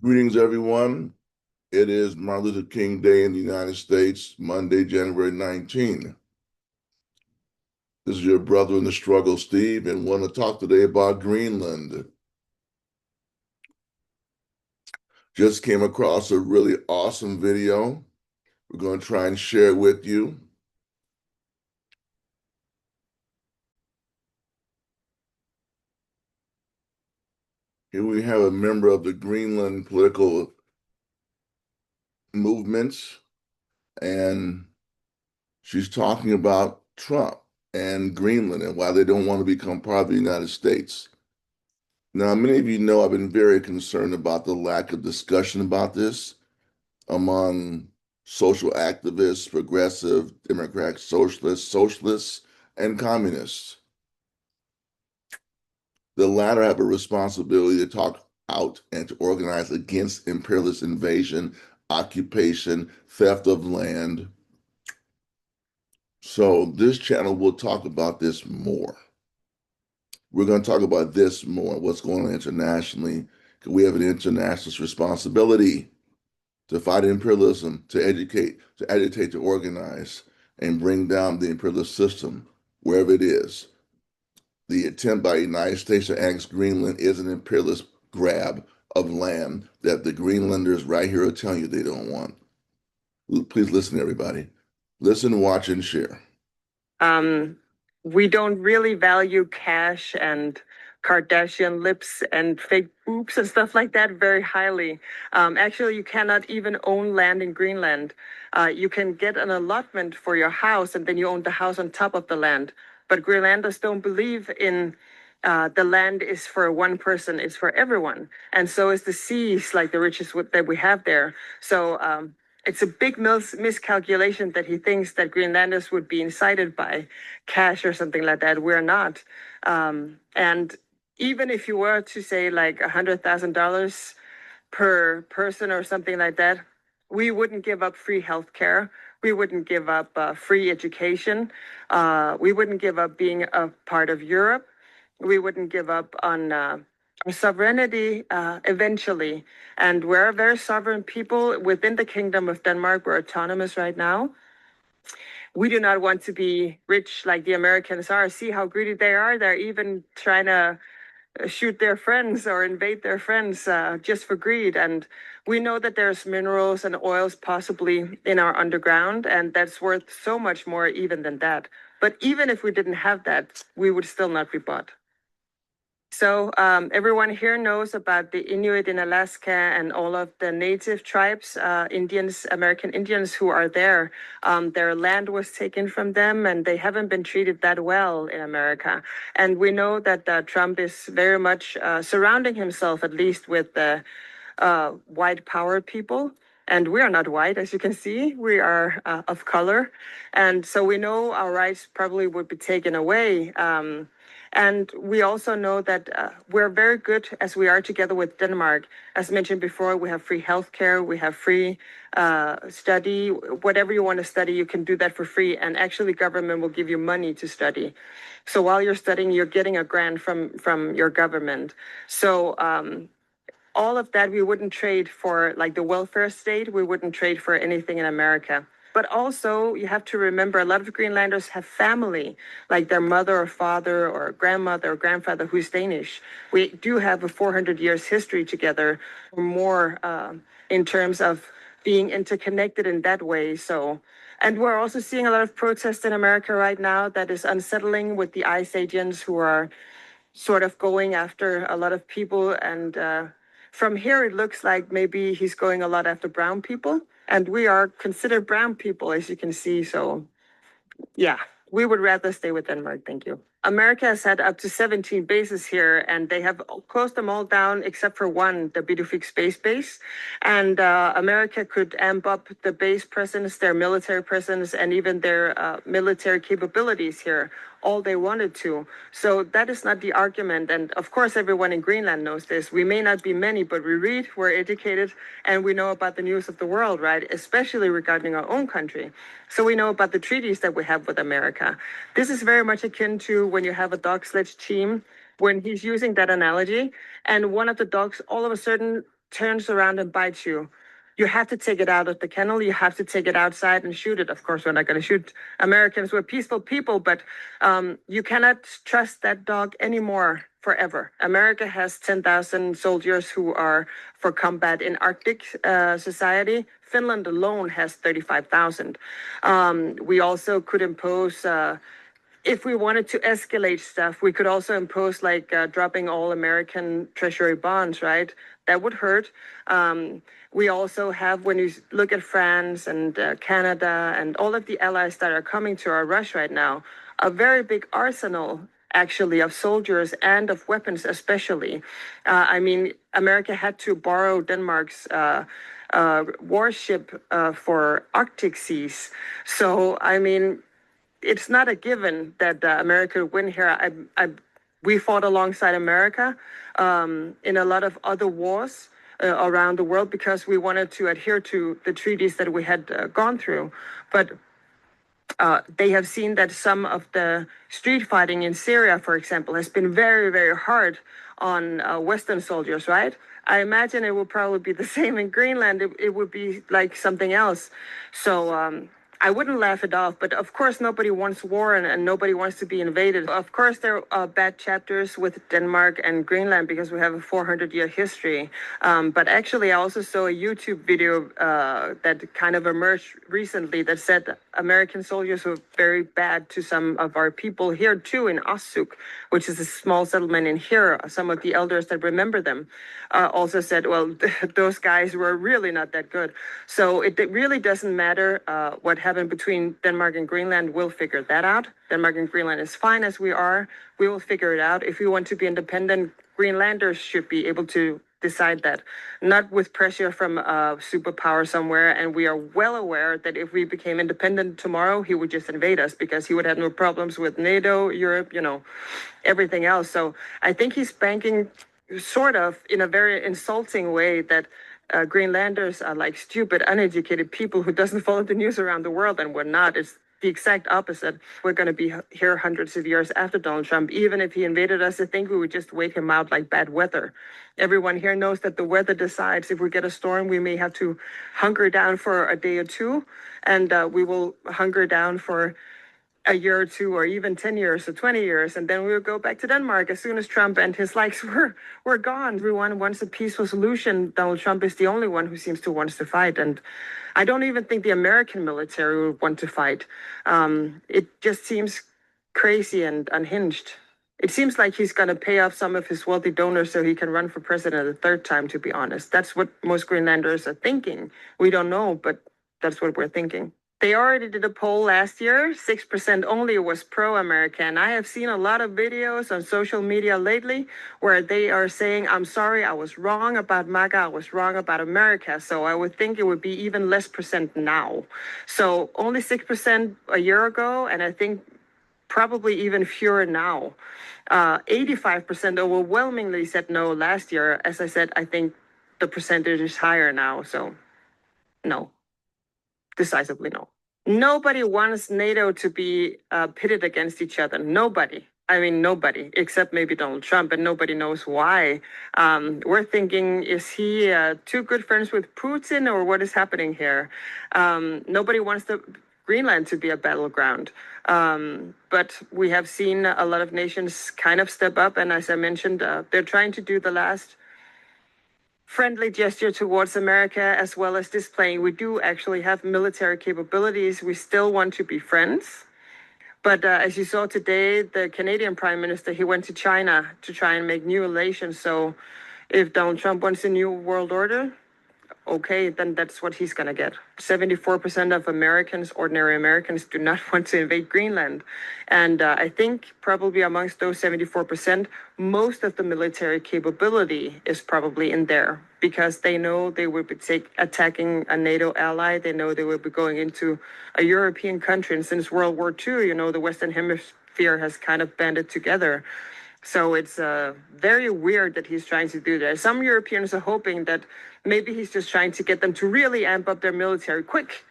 Greetings, everyone. It is Martin Luther King Day in the United States, Monday, January 19. This is your brother in the struggle, Steve, and want to talk today about Greenland. Just came across a really awesome video. We're going to try and share it with you. Here we have a member of the Greenland political movements, and she's talking about Trump and Greenland and why they don't want to become part of the United States. Now, many of you know I've been very concerned about the lack of discussion about this among social activists, progressive, Democrats, socialists, and communists. The latter have a responsibility to talk out and to organize against imperialist invasion, occupation, theft of land. So this channel will talk about this more. We're going to talk about this more, what's going on internationally. We have an international responsibility to fight imperialism, to educate, to agitate, to organize, and bring down the imperialist system wherever it is. The attempt by the United States to annex Greenland is an imperialist grab of land that the Greenlanders right here are telling you they don't want. Please listen, everybody. Listen, watch, and share. We don't really value cash and Kardashian lips and fake boobs and stuff like that very highly. Actually, you cannot even own land in Greenland. You can get an allotment for your house and then you own the house on top of the land. But Greenlanders don't believe in the land is for one person, it's for everyone. And so is the seas, like the riches that we have there. So it's a big miscalculation that he thinks that Greenlanders would be incited by cash or something like that. We're not. And even if you were to say like $100,000 per person or something like that, we wouldn't give up free healthcare. We wouldn't give up free education. We wouldn't give up being a part of Europe. We wouldn't give up on our sovereignty eventually. And we're a very sovereign people within the Kingdom of Denmark. We're autonomous right now. We do not want to be rich like the Americans are. See how greedy they are. They're even trying to shoot their friends or invade their friends just for greed. And we know that there's minerals and oils possibly in our underground, and that's worth so much more even than that. But even if we didn't have that, we would still not be bought. So everyone here knows about the Inuit in Alaska and all of the native tribes, Indians, American Indians who are there. Their land was taken from them and they haven't been treated that well in America. And we know that Trump is very much surrounding himself, at least with the white power people. And we are not white, as you can see. We are of color. And so we know our rights probably would be taken away. And we also know that we're very good as we are together with Denmark. As mentioned before, we have free healthcare, we have free study. Whatever you want to study, you can do that for free. And actually, government will give you money to study. So while you're studying, you're getting a grant from your government. So all of that we wouldn't trade for, like the welfare state. We wouldn't trade for anything in America. But also, you have to remember a lot of Greenlanders have family, like their mother or father or grandmother or grandfather who's Danish. We do have a 400 years history together or more in terms of being interconnected in that way. So, and we're also seeing a lot of protests in America right now that is unsettling with the ICE agents who are sort of going after a lot of people. And from here, it looks like maybe he's going a lot after brown people. And we are considered brown people, as you can see. So, yeah, we would rather stay with Denmark. Thank you. America has had up to 17 bases here, and they have closed them all down except for one, the Bidufik Space Base. And America could amp up the base presence, their military presence, and even their military capabilities here all they wanted to. So that is not the argument. And of course, everyone in Greenland knows this. We may not be many, but we read, we're educated, and we know about the news of the world, right? Especially regarding our own country. So we know about the treaties that we have with America. This is very much akin to when you have a dog sledge team, when he's using that analogy, and one of the dogs all of a sudden turns around and bites you, you have to take it out of the kennel. You have to take it outside and shoot it. Of course, we're not going to shoot Americans. We're peaceful people, but you cannot trust that dog anymore forever. America has 10,000 soldiers who are for combat in Arctic society. Finland alone has 35,000. We also could impose if we wanted to escalate stuff, we could also impose like dropping all American Treasury bonds, right? That would hurt. We also have, when you look at France and Canada and all of the allies that are coming to our rush right now, a very big arsenal actually of soldiers and of weapons, especially. I mean, America had to borrow Denmark's warship for Arctic seas. So, I mean, it's not a given that America would win here. We fought alongside America in a lot of other wars around the world because we wanted to adhere to the treaties that we had gone through. But they have seen that some of the street fighting in Syria, for example, has been very, very hard on Western soldiers, right? I imagine it will probably be the same in Greenland. It would be like something else. So I wouldn't laugh it off, but of course nobody wants war and nobody wants to be invaded. Of course there are bad chapters with Denmark and Greenland because we have a 400-year history. But actually I also saw a YouTube video that kind of emerged recently that said American soldiers were very bad to some of our people here too in Osuk, which is a small settlement in here. Some of the elders that remember them also said, well, those guys were really not that good. So it really doesn't matter what happened between Denmark and Greenland. We'll figure that out. Denmark and Greenland is fine as we are. We will figure it out. If we want to be independent, Greenlanders should be able to decide that, not with pressure from a superpower somewhere. And we are well aware that if we became independent tomorrow, he would just invade us because he would have no problems with NATO, Europe, you know, everything else. So I think he's banking sort of in a very insulting way that Greenlanders are like stupid, uneducated people who doesn't follow the news around the world, and we're not. It's the exact opposite. We're going to be here hundreds of years after Donald Trump. Even if he invaded us, I think we would just wait him out like bad weather. Everyone here knows that the weather decides. If we get a storm, we may have to hunker down for a day or two, and we will hunker down for a year or two or even 10 years or 20 years, and then we would go back to Denmark as soon as Trump and his likes were gone. Everyone wants a peaceful solution. Donald Trump is the only one who seems to wants to fight, and I don't even think the American military would want to fight. It just seems crazy and unhinged. It seems like he's going to pay off some of his wealthy donors so he can run for president a third time, to be honest. That's what most Greenlanders are thinking. We don't know, but that's what we're thinking. They already did a poll last year. 6% only was pro-American. I have seen a lot of videos on social media lately where they are saying, I'm sorry, I was wrong about MAGA, I was wrong about America. So I would think it would be even less percent now. So only 6% a year ago, and I think probably even fewer now. 85% overwhelmingly said no last year. As I said, I think the percentage is higher now. So no. Decisively no. Nobody wants NATO to be pitted against each other. Nobody. I mean, nobody, except maybe Donald Trump, and nobody knows why. We're thinking, is he too good friends with Putin, or what is happening here? Nobody wants Greenland to be a battleground. But we have seen a lot of nations kind of step up, and as I mentioned, they're trying to do the last friendly gesture towards America, as well as displaying we do actually have military capabilities. We still want to be friends. But as you saw today, the Canadian Prime Minister, he went to China to try and make new relations. So if Donald Trump wants a new world order, okay, then that's what he's going to get. 74% of Americans, ordinary Americans, do not want to invade Greenland. And I think probably amongst those 74%, most of the military capability is probably in there because they know they will be attacking a NATO ally. They know they will be going into a European country. And since World War II, you know, the Western Hemisphere has kind of banded together. So it's very weird that he's trying to do that. Some Europeans are hoping that maybe he's just trying to get them to really amp up their military quick.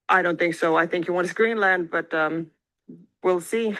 I don't think so. I think he wants Greenland, but we'll see.